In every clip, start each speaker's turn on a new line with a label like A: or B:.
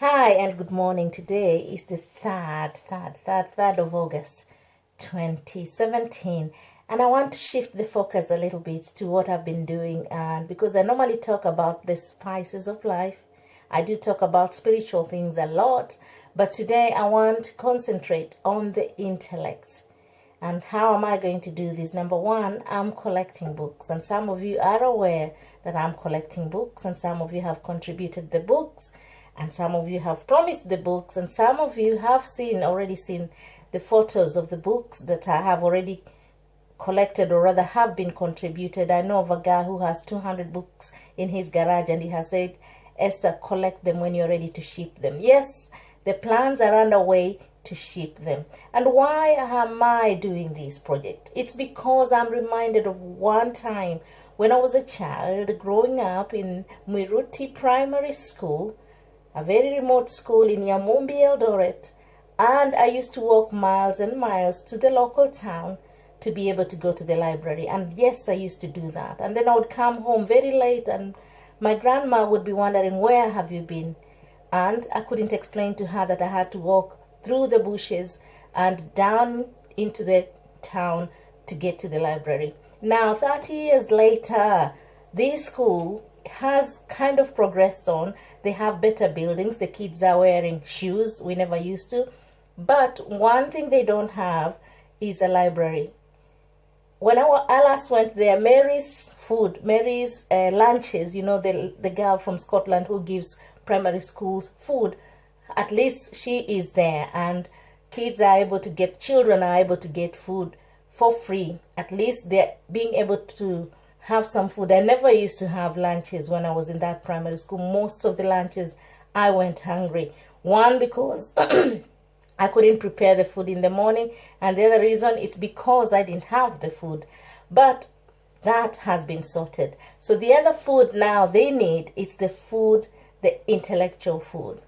A: Hi and good morning. Today is the 3rd of August 2017, and I want to shift the focus a little bit to what I've been doing. And because I normally talk about the spices of life, I do talk about spiritual things a lot, but today I want to concentrate on the intellect. And how am I going to do this? Number one, I'm collecting books, and some of you are aware that I'm collecting books, and some of you have contributed the books, and some of you have promised the books, and some of you have already seen the photos of the books that I have already collected, or rather have been contributed. I know of a guy who has 200 books in his garage, and he has said, Esther, collect them when you're ready to ship them. Yes, the plans are underway to ship them. And why am I doing this project? It's because I'm reminded of one time when I was a child growing up in Mwiruti Primary School, a very remote school in Yamumbi, Eldoret, and I used to walk miles and miles to the local town to be able to go to the library. And yes, I used to do that. And then I would come home very late, and my grandma would be wondering, where have you been? And I couldn't explain to her that I had to walk through the bushes and down into the town to get to the library. Now, 30 years later, this school has kind of progressed on. They have better buildings. The kids are wearing shoes. We never used to. But one thing they don't have is a library. When I last went there, Mary's lunches, you know, the girl from Scotland who gives primary schools food, at least she is there, and children are able to get food for free. At least they're being able to have some food. I never used to have lunches when I was in that primary school. Most of the lunches I went hungry. One, because I couldn't prepare the food in the morning, and the other reason is because I didn't have the food. But that has been sorted. So the other food now they need is the food, the intellectual food.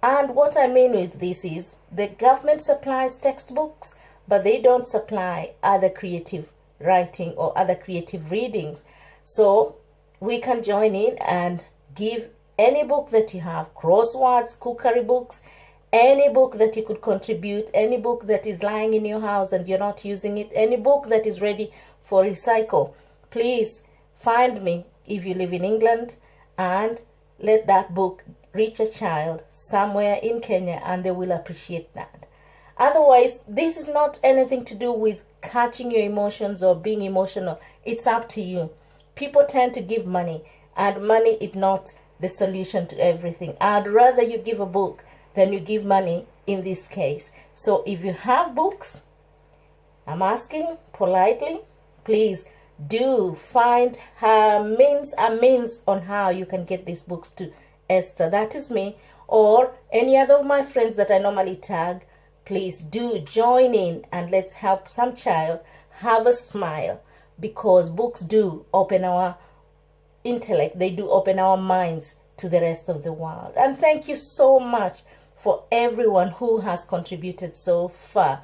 A: And what I mean with this is the government supplies textbooks, but they don't supply other creative writing or other creative readings. So we can join in and give any book that you have, crosswords, cookery books, any book that you could contribute, any book that is lying in your house and you're not using it, any book that is ready for recycle. Please find me if you live in England, and let that book reach a child somewhere in Kenya, and they will appreciate that. Otherwise, this is not anything to do with catching your emotions or being emotional. It's up to you. People tend to give money, and money is not the solution to everything. I'd rather you give a book than you give money in this case. So if you have books, I'm asking politely, please do find a means on how you can get these books to Esther, that is me, or any other of my friends that I normally tag. Please do join in, and let's help some child have a smile, because books do open our intellect. They do open our minds to the rest of the world. And thank you so much for everyone who has contributed so far.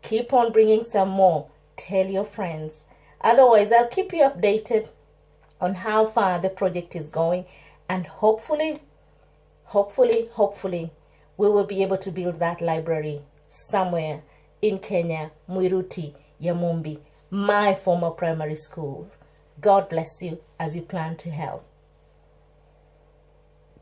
A: Keep on bringing some more. Tell your friends. Otherwise, I'll keep you updated on how far the project is going, and hopefully, we will be able to build that library somewhere in Kenya, Mwiruti, Yamumbi, my former primary school. God bless you as you plan to help.